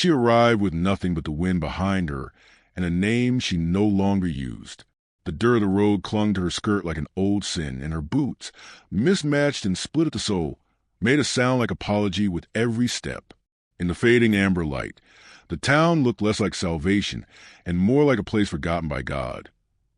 She arrived with nothing but the wind behind her and a name she no longer used. The dirt of the road clung to her skirt like an old sin, and her boots, mismatched and split at the sole, made a sound like apology with every step. In the fading amber light, the town looked less like salvation and more like a place forgotten by God,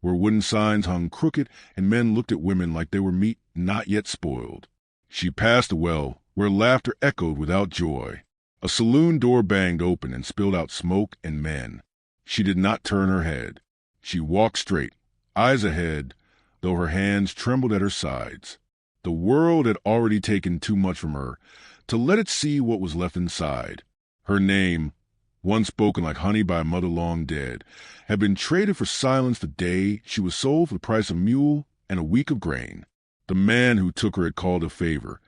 where wooden signs hung crooked and men looked at women like they were meat not yet spoiled. She passed a well where laughter echoed without joy. A saloon door banged open and spilled out smoke and men. She did not turn her head. She walked straight, eyes ahead, though her hands trembled at her sides. The world had already taken too much from her to let it see what was left inside. Her name, once spoken like honey by a mother long dead, had been traded for silence the day she was sold for the price of a mule and a week of grain. The man who took her had called a favor,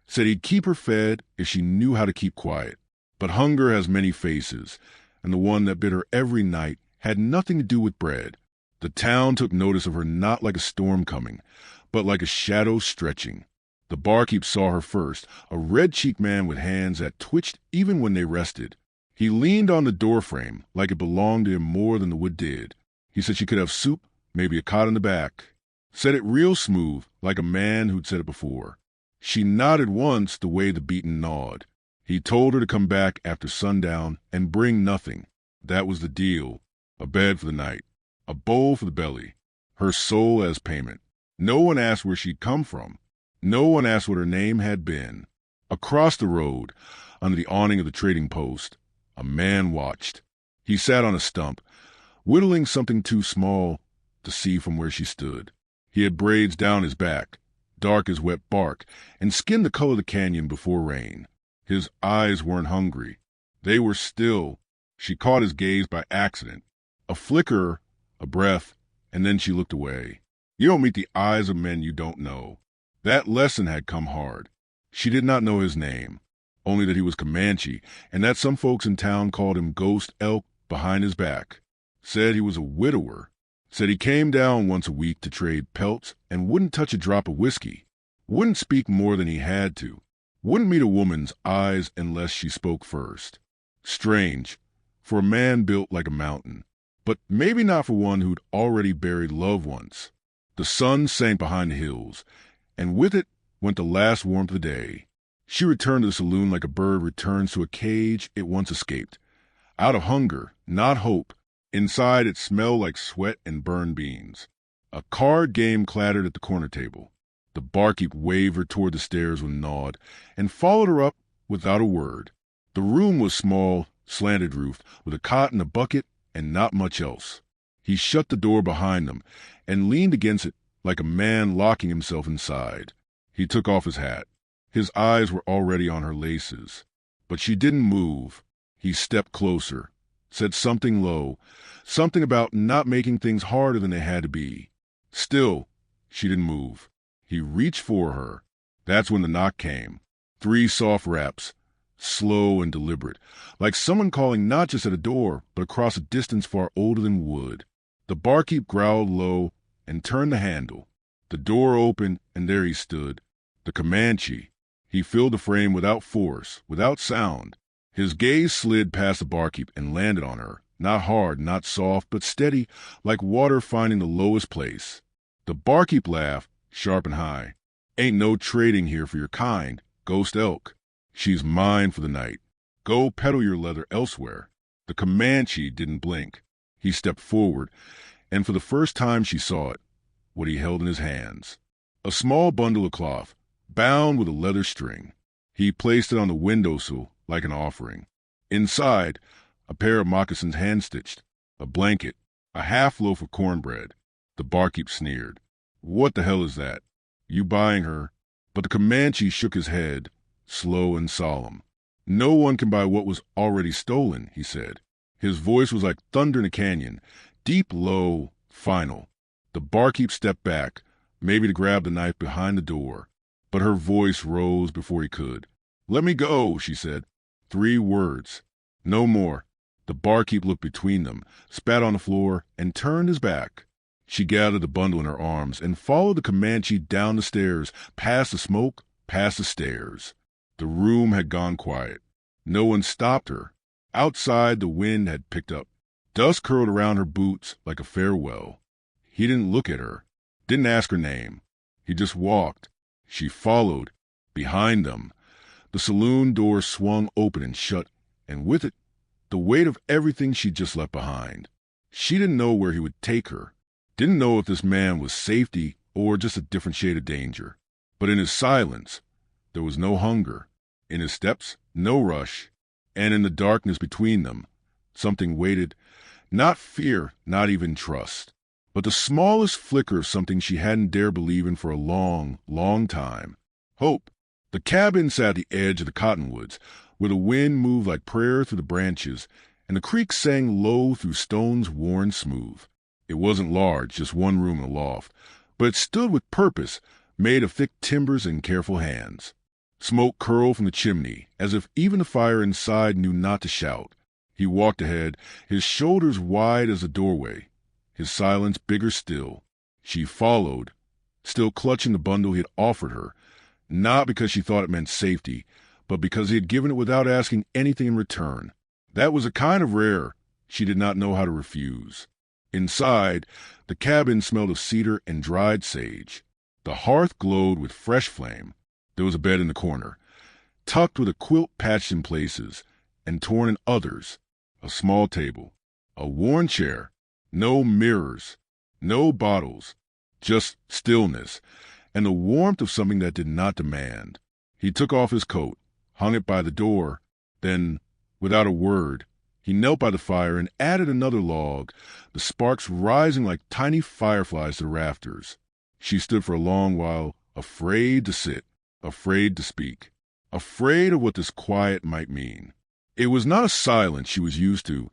said he'd keep her fed if she knew how to keep quiet. But hunger has many faces, and the one that bit her every night had nothing to do with bread. The town took notice of her not like a storm coming, but like a shadow stretching. The barkeep saw her first, a red-cheeked man with hands that twitched even when they rested. He leaned on the doorframe like it belonged to him more than the wood did. He said she could have soup, maybe a cot in the back. Said it real smooth, like a man who'd said it before. She nodded once the way the beaten gnawed. He told her to come back after sundown and bring nothing. That was the deal. A bed for the night, a bowl for the belly, her soul as payment. No one asked where she'd come from. No one asked what her name had been. Across the road, under the awning of the trading post, a man watched. He sat on a stump, whittling something too small to see from where she stood. He had braids down his back, dark as wet bark, and skin the color of the canyon before rain. His eyes weren't hungry. They were still. She caught his gaze by accident. A flicker, a breath, and then she looked away. You don't meet the eyes of men you don't know. That lesson had come hard. She did not know his name, only that he was Comanche, and that some folks in town called him Ghost Elk behind his back. Said he was a widower. Said he came down once a week to trade pelts and wouldn't touch a drop of whiskey. Wouldn't speak more than he had to. Wouldn't meet a woman's eyes unless she spoke first. Strange, for a man built like a mountain, but maybe not for one who'd already buried loved ones. The sun sank behind the hills, and with it went the last warmth of the day. She returned to the saloon like a bird returns to a cage it once escaped. Out of hunger, not hope. Inside it smelled like sweat and burned beans. A card game clattered at the corner table. The barkeep waved her toward the stairs with a nod and followed her up without a word. The room was small, slanted roofed, with a cot and a bucket and not much else. He shut the door behind them and leaned against it like a man locking himself inside. He took off his hat. His eyes were already on her laces. But she didn't move. He stepped closer, said something low, something about not making things harder than they had to be. Still, she didn't move. He reached for her. That's when the knock came. 3 soft raps, slow and deliberate, like someone calling not just at a door, but across a distance far older than wood. The barkeep growled low and turned the handle. The door opened, and there he stood, the Comanche. He filled the frame without force, without sound. His gaze slid past the barkeep and landed on her, not hard, not soft, but steady, like water finding the lowest place. The barkeep laughed, sharp and high. Ain't no trading here for your kind, Ghost Elk. She's mine for the night. Go peddle your leather elsewhere. The Comanche didn't blink. He stepped forward, and for the first time she saw it, what he held in his hands. A small bundle of cloth, bound with a leather string. He placed it on the windowsill like an offering. Inside, a pair of moccasins hand-stitched, a blanket, a half loaf of cornbread. The barkeep sneered. What the hell is that? You buying her? But the Comanche shook his head, slow and solemn. No one can buy what was already stolen, he said. His voice was like thunder in a canyon, deep, low, final. The barkeep stepped back, maybe to grab the knife behind the door, but her voice rose before he could. Let me go, she said. 3 words. No more. The barkeep looked between them, spat on the floor, and turned his back. She gathered the bundle in her arms and followed the Comanche down the stairs, past the smoke, past the stairs. The room had gone quiet. No one stopped her. Outside, the wind had picked up. Dust curled around her boots like a farewell. He didn't look at her, didn't ask her name. He just walked. She followed. Behind them, the saloon door swung open and shut, and with it, the weight of everything she'd just left behind. She didn't know where he would take her, didn't know if this man was safety or just a different shade of danger. But in his silence, there was no hunger. In his steps, no rush. And in the darkness between them, something waited, not fear, not even trust, but the smallest flicker of something she hadn't dared believe in for a long, long time. Hope. The cabin sat at the edge of the cottonwoods, where the wind moved like prayer through the branches, and the creek sang low through stones worn smooth. It wasn't large, just one room and a loft, but it stood with purpose, made of thick timbers and careful hands. Smoke curled from the chimney, as if even the fire inside knew not to shout. He walked ahead, his shoulders wide as a doorway, his silence bigger still. She followed, still clutching the bundle he had offered her, not because she thought it meant safety, but because he had given it without asking anything in return. That was a kind of rare she did not know how to refuse. Inside, the cabin smelled of cedar and dried sage. The hearth glowed with fresh flame. There was a bed in the corner, tucked with a quilt patched in places and torn in others, a small table, a worn chair, no mirrors, no bottles, just stillness, and the warmth of something that did not demand. He took off his coat, hung it by the door, then, without a word, he knelt by the fire and added another log, the sparks rising like tiny fireflies to the rafters. She stood for a long while, afraid to sit, afraid to speak, afraid of what this quiet might mean. It was not a silence she was used to,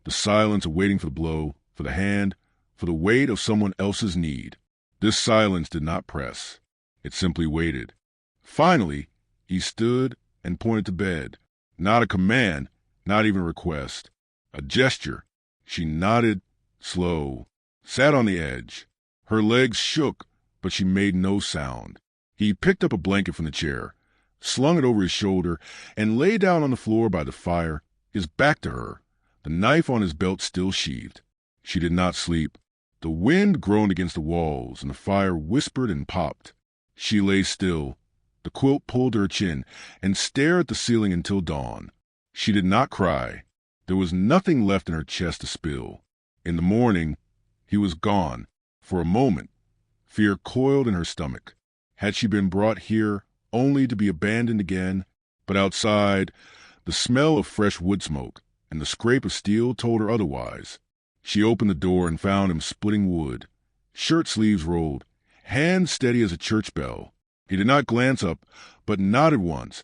the silence of waiting for the blow, for the hand, for the weight of someone else's need. This silence did not press. It simply waited. Finally, he stood and pointed to bed. Not a command, not even a request. A gesture. She nodded, slow, sat on the edge. Her legs shook, but she made no sound. He picked up a blanket from the chair, slung it over his shoulder, and lay down on the floor by the fire, his back to her, the knife on his belt still sheathed. She did not sleep. The wind groaned against the walls, and the fire whispered and popped. She lay still, the quilt pulled to her chin, and stared at the ceiling until dawn. She did not cry. There was nothing left in her chest to spill. In the morning, he was gone. For a moment, fear coiled in her stomach. Had she been brought here only to be abandoned again? But outside, the smell of fresh wood smoke and the scrape of steel told her otherwise. She opened the door and found him splitting wood, shirt sleeves rolled, hands steady as a church bell. He did not glance up, but nodded once,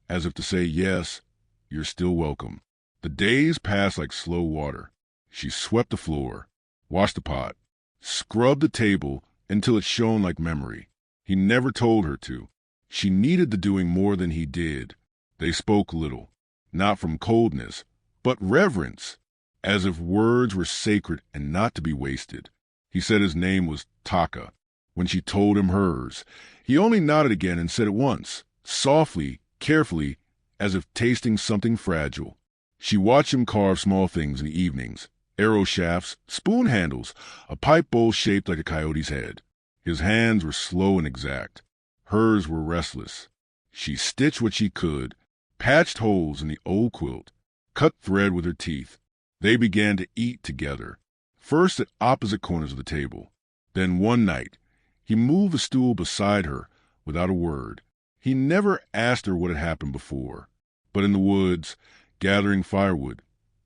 as if to say, yes, you're still welcome. The days passed like slow water. She swept the floor, washed the pot, scrubbed the table until it shone like memory. He never told her to. She needed the doing more than he did. They spoke little, not from coldness, but reverence, as if words were sacred and not to be wasted. He said his name was Taka. When she told him hers, he only nodded again and said it once, softly, carefully, as if tasting something fragile. She watched him carve small things in the evenings, arrow shafts, spoon handles, a pipe bowl shaped like a coyote's head. His hands were slow and exact. Hers were restless. She stitched what she could, patched holes in the old quilt, cut thread with her teeth. They began to eat together, first at opposite corners of the table. Then one night, he moved the stool beside her without a word. He never asked her what had happened before. But in the woods, gathering firewood,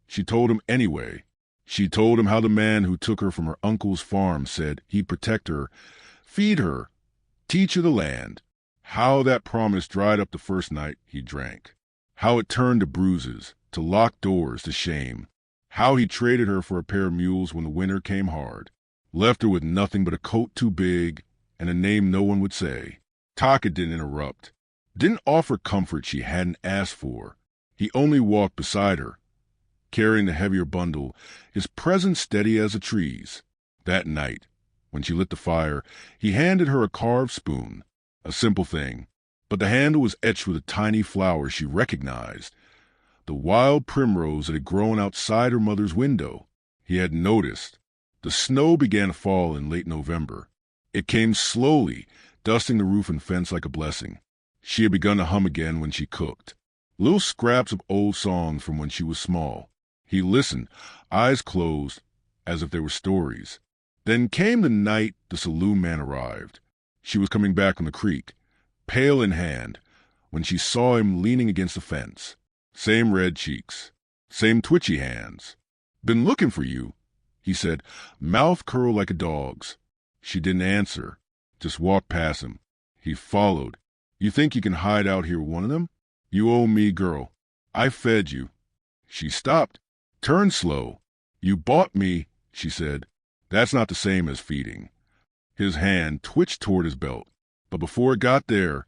she told him anyway. She told him how the man who took her from her uncle's farm said he'd protect her, feed her, teach her the land. How that promise dried up the first night he drank. How it turned to bruises, to locked doors, to shame. How he traded her for a pair of mules when the winter came hard. Left her with nothing but a coat too big and a name no one would say. Taka didn't interrupt. Didn't offer comfort she hadn't asked for. He only walked beside her, carrying the heavier bundle, his presence steady as a tree's. That night, when she lit the fire, he handed her a carved spoon, a simple thing, but the handle was etched with a tiny flower she recognized. The the wild primrose that had grown outside her mother's window. He had noticed. The snow began to fall in late November. It came slowly, dusting the roof and fence like a blessing. She had begun to hum again when she cooked. Little scraps of old songs from when she was small. He listened, eyes closed, as if they were stories. Then came the night the saloon man arrived. She was coming back from the creek, pail in hand, when she saw him leaning against the fence. Same red cheeks, same twitchy hands. "Been looking for you," he said, mouth curled like a dog's. She didn't answer, just walked past him. He followed. "You think you can hide out here with one of them? You owe me, girl. I fed you." She stopped, turned slow. "You bought me," she said. "That's not the same as feeding." His hand twitched toward his belt, but before it got there,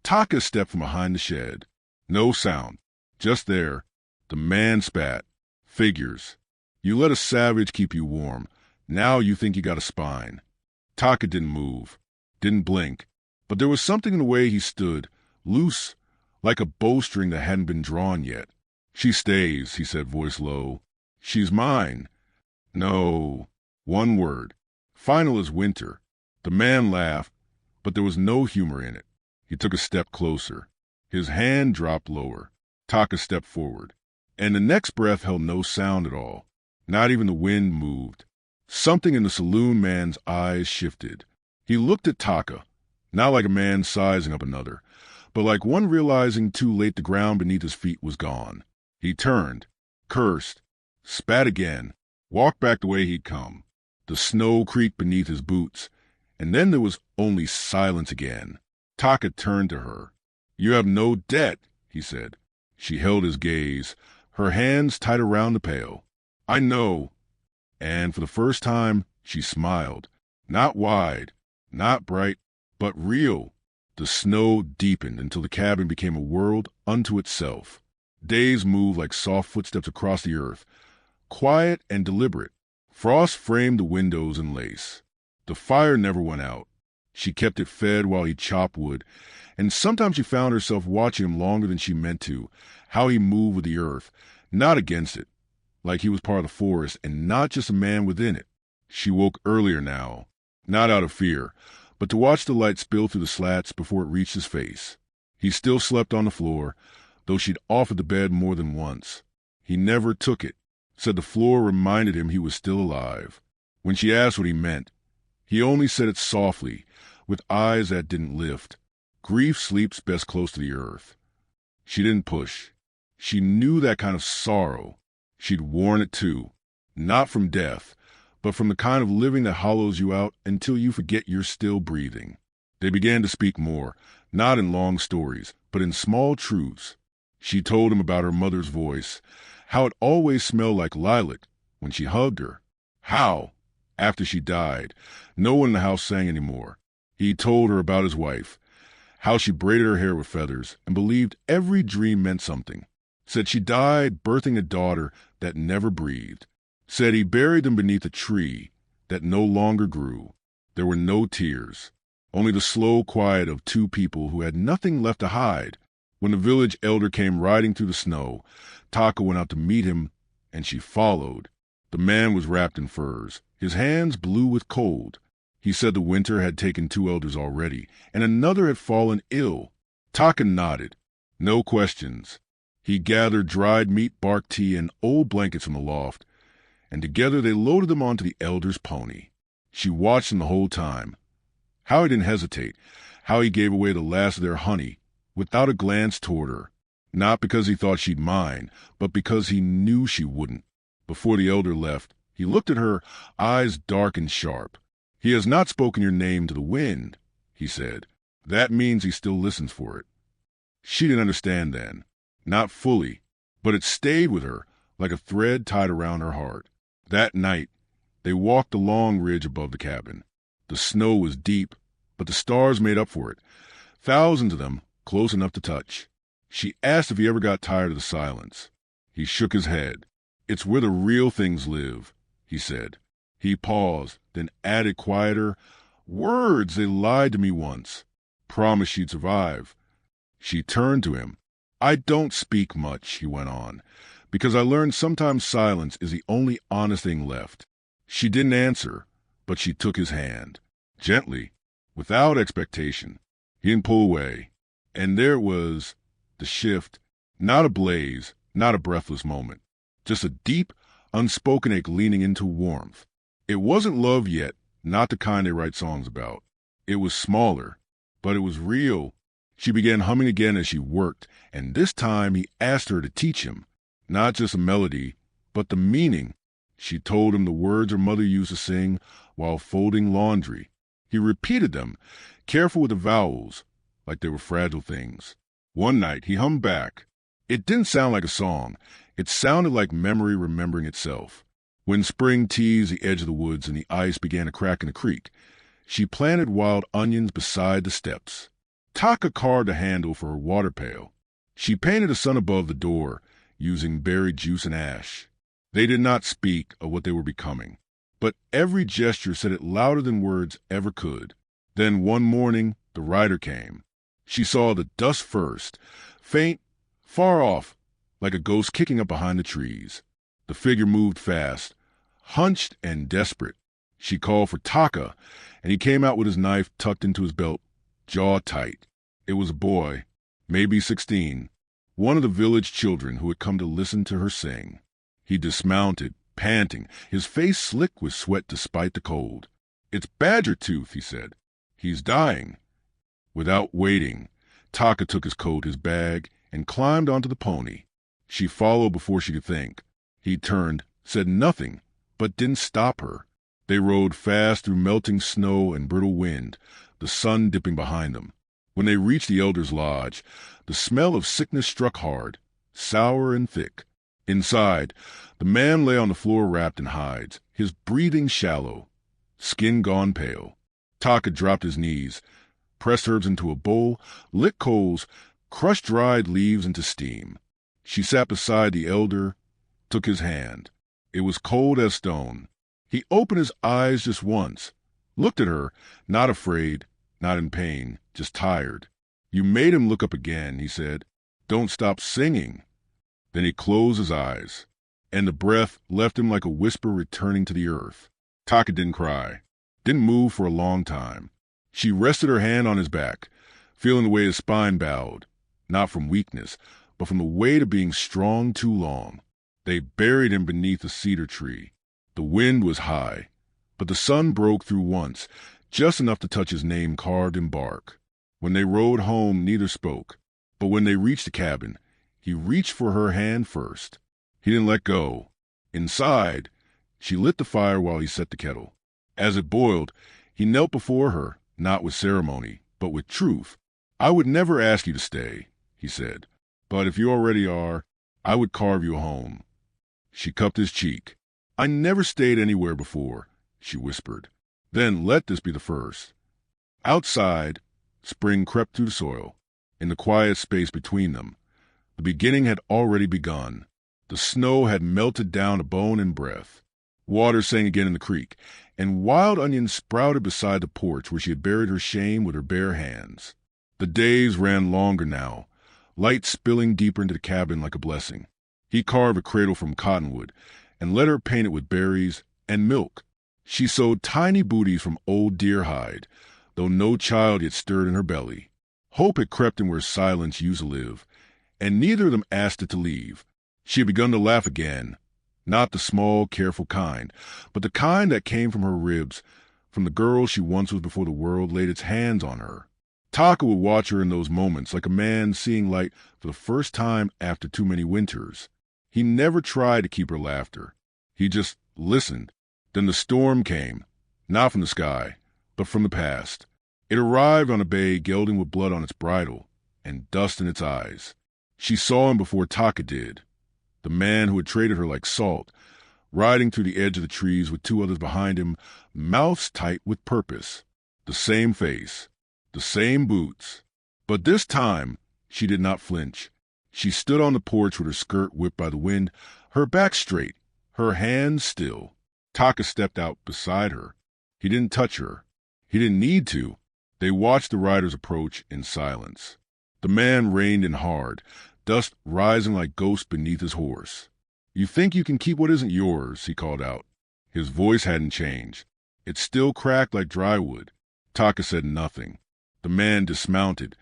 Taka stepped from behind the shed. No sound, just there. The man spat. "Figures. You let a savage keep you warm. Now you think you got a spine." Taka didn't move, didn't blink, but there was something in the way he stood, loose, like a bowstring that hadn't been drawn yet. "She stays," he said, voice low. "She's mine." "No." One word. Final as winter. The man laughed, but there was no humor in it. He took a step closer. His hand dropped lower. Taka stepped forward. And the next breath held no sound at all. Not even the wind moved. Something in the saloon man's eyes shifted. He looked at Taka, not like a man sizing up another, but like one realizing too late the ground beneath his feet was gone. He turned, cursed, spat again, walked back the way he'd come. The snow creaked beneath his boots, and then there was only silence again. Taka turned to her. "You have no debt," he said. She held his gaze, her hands tight around the pail. "I know." And for the first time, she smiled. Not wide, not bright, but real. The snow deepened until the cabin became a world unto itself. Days moved like soft footsteps across the earth, quiet and deliberate. Frost framed the windows in lace. The fire never went out. She kept it fed while he chopped wood, and sometimes she found herself watching him longer than she meant to, how he moved with the earth, not against it, like he was part of the forest and not just a man within it. She woke earlier now, not out of fear, but to watch the light spill through the slats before it reached his face. He still slept on the floor, though she'd offered the bed more than once. He never took it, said the floor reminded him he was still alive. When she asked what he meant, he only said it softly, with eyes that didn't lift. Grief sleeps best close to the earth. She didn't push. She knew that kind of sorrow. She'd worn it too, not from death, but from the kind of living that hollows you out until you forget you're still breathing. They began to speak more, not in long stories, but in small truths. She told him about her mother's voice, how it always smelled like lilac when she hugged her. How, after she died, no one in the house sang anymore. He told her about his wife, how she braided her hair with feathers and believed every dream meant something. Said she died birthing a daughter that never breathed. Said he buried them beneath a tree that no longer grew. There were no tears, only the slow quiet of two people who had nothing left to hide. When the village elder came riding through the snow, Taka went out to meet him, and she followed. The man was wrapped in furs, his hands blue with cold. He said the winter had taken 2 elders already, and another had fallen ill. Taka nodded. No questions. He gathered dried meat, bark tea, and old blankets from the loft, and together they loaded them onto the elder's pony. She watched him the whole time. How he didn't hesitate, how he gave away the last of their honey, without a glance toward her. Not because he thought she'd mind, but because he knew she wouldn't. Before the elder left, he looked at her, eyes dark and sharp. "He has not spoken your name to the wind," he said. "That means he still listens for it." She didn't understand then. Not fully, but it stayed with her like a thread tied around her heart. That night, they walked the long ridge above the cabin. The snow was deep, but the stars made up for it, thousands of them close enough to touch. She asked if he ever got tired of the silence. He shook his head. "It's where the real things live," he said. He paused, then added quieter, "Words, they lied to me once. Promised she'd survive." She turned to him. I don't speak much, he went on, because I learned sometimes silence is the only honest thing left. She didn't answer, but she took his hand. Gently, without expectation. He didn't pull away. And there it was, the shift, not a blaze, not a breathless moment. Just a deep, unspoken ache leaning into warmth. It wasn't love yet, not the kind they write songs about. It was smaller, but it was real. She began humming again as she worked, and this time he asked her to teach him, not just a melody, but the meaning. She told him the words her mother used to sing while folding laundry. He repeated them, careful with the vowels, like they were fragile things. One night he hummed back. It didn't sound like a song. It sounded like memory remembering itself. When spring teased the edge of the woods and the ice began to crack in the creek, she planted wild onions beside the steps. Taka carved a handle for her water pail. She painted a sun above the door, using berry juice and ash. They did not speak of what they were becoming, but every gesture said it louder than words ever could. Then one morning, the rider came. She saw the dust first, faint, far off, like a ghost kicking up behind the trees. The figure moved fast, hunched and desperate. She called for Taka, and he came out with his knife tucked into his belt, jaw tight. It was a boy, maybe 16, one of the village children who had come to listen to her sing. He dismounted, panting, his face slick with sweat despite the cold. "It's Badger Tooth," he said. "He's dying." Without waiting, Taka took his coat, his bag, and climbed onto the pony. She followed before she could think. He turned, said nothing, but didn't stop her. They rode fast through melting snow and brittle wind, the sun dipping behind them. When they reached the elder's lodge, the smell of sickness struck hard, sour and thick. Inside, the man lay on the floor wrapped in hides, his breathing shallow, skin gone pale. Taka dropped his knees, pressed herbs into a bowl, lit coals, crushed dried leaves into steam. She sat beside the elder, took his hand. It was cold as stone. He opened his eyes just once, looked at her, not afraid, not in pain, just tired. "You made him look up again," he said. "Don't stop singing." Then he closed his eyes, and the breath left him like a whisper returning to the earth. Taka didn't cry, didn't move for a long time. She rested her hand on his back, feeling the way his spine bowed, not from weakness, but from the weight of being strong too long. They buried him beneath a cedar tree. The wind was high, but the sun broke through once, just enough to touch his name carved in bark. When they rode home, neither spoke, but when they reached the cabin, he reached for her hand first. He didn't let go. Inside, she lit the fire while he set the kettle. As it boiled, he knelt before her, not with ceremony, but with truth. "I would never ask you to stay," he said, "but if you already are, I would carve you a home." She cupped his cheek. "I never stayed anywhere before," she whispered. "Then let this be the first." Outside, spring crept through the soil. In the quiet space between them, the beginning had already begun. The snow had melted down to bone and breath. Water sang again in the creek, and wild onions sprouted beside the porch where she had buried her shame with her bare hands. The days ran longer now, light spilling deeper into the cabin like a blessing. He carved a cradle from cottonwood and let her paint it with berries and milk. She sewed tiny booties from old deer hide, though no child yet stirred in her belly. Hope had crept in where silence used to live, and neither of them asked it to leave. She had begun to laugh again, not the small, careful kind, but the kind that came from her ribs, from the girl she once was before the world laid its hands on her. Taka would watch her in those moments like a man seeing light for the first time after too many winters. He never tried to keep her laughter. He just listened. Then the storm came, not from the sky, but from the past. It arrived on a bay gelding with blood on its bridle and dust in its eyes. She saw him before Taka did, the man who had traded her like salt, riding through the edge of the trees with two others behind him, mouths tight with purpose. The same face, the same boots. But this time she did not flinch. She stood on the porch with her skirt whipped by the wind, her back straight, her hands still. Taka stepped out beside her. He didn't touch her. He didn't need to. They watched the riders approach in silence. The man reined in hard, dust rising like ghosts beneath his horse. "You think you can keep what isn't yours," he called out. His voice hadn't changed. It still cracked like dry wood. Taka said nothing. The man dismounted,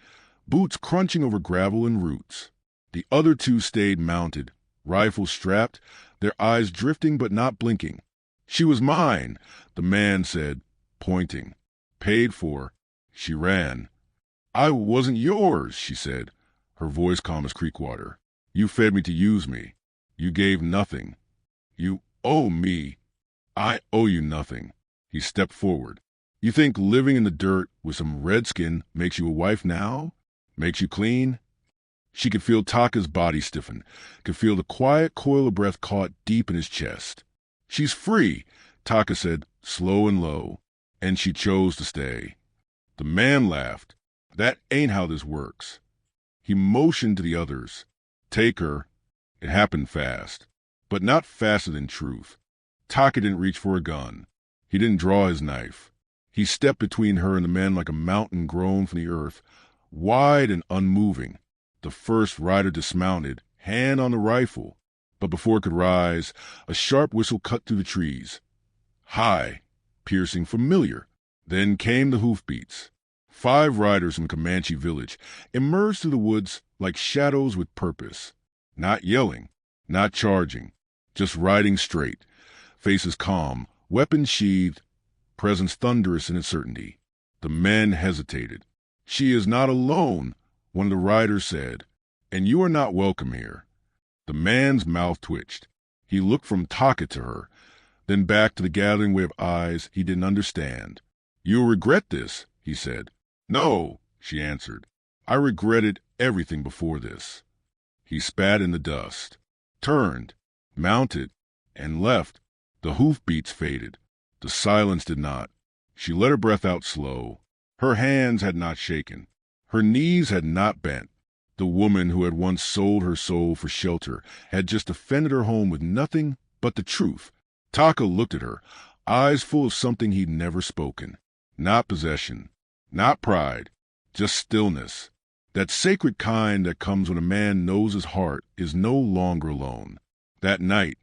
boots crunching over gravel and roots. The other two stayed mounted, rifles strapped, their eyes drifting but not blinking. "She was mine," the man said, pointing. "Paid for." She ran. "I wasn't yours," she said, her voice calm as creek water. "You fed me to use me. You gave nothing. You owe me. I owe you nothing." He stepped forward. "You think living in the dirt with some redskin makes you a wife now? Makes you clean?" She could feel Taka's body stiffen, could feel the quiet coil of breath caught deep in his chest. "She's free," Taka said, slow and low, "and she chose to stay." The man laughed. "That ain't how this works." He motioned to the others. "Take her." It happened fast, but not faster than truth. Taka didn't reach for a gun. He didn't draw his knife. He stepped between her and the man like a mountain grown from the earth, wide and unmoving. The first rider dismounted, hand on the rifle, but before it could rise, a sharp whistle cut through the trees. High, piercing, familiar. Then came the hoofbeats. 5 riders from Comanche village emerged through the woods like shadows with purpose. Not yelling, not charging, just riding straight, faces calm, weapons sheathed, presence thunderous in its certainty. The men hesitated. "She is not alone," one of the riders said, "and you are not welcome here." The man's mouth twitched. He looked from Taka to her, then back to the gathering wave of eyes he didn't understand. "You'll regret this," he said. "No," she answered. "I regretted everything before this." He spat in the dust, turned, mounted, and left. The hoofbeats faded. The silence did not. She let her breath out slow. Her hands had not shaken. Her knees had not bent. The woman who had once sold her soul for shelter had just defended her home with nothing but the truth. Taka looked at her, eyes full of something he'd never spoken. Not possession, not pride, just stillness. That sacred kind that comes when a man knows his heart is no longer alone. That night,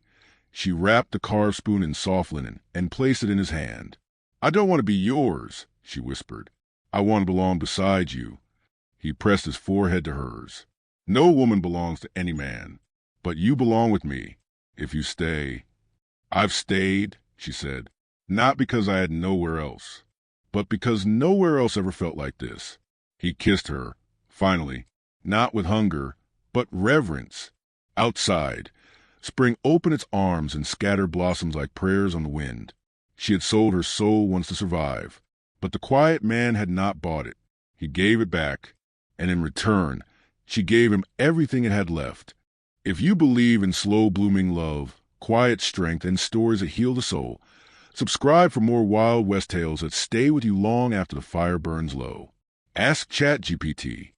she wrapped the carved spoon in soft linen and placed it in his hand. "I don't want to be yours," she whispered. "I want to belong beside you." He pressed his forehead to hers. "No woman belongs to any man, but you belong with me, if you stay." "I've stayed," she said, "not because I had nowhere else, but because nowhere else ever felt like this." He kissed her, finally, not with hunger, but reverence. Outside, spring opened its arms and scattered blossoms like prayers on the wind. She had sold her soul once to survive, but the quiet man had not bought it. He gave it back, and in return, she gave him everything it had left. If you believe in slow-blooming love, quiet strength, and stories that heal the soul, subscribe for more Wild West tales that stay with you long after the fire burns low. Ask ChatGPT.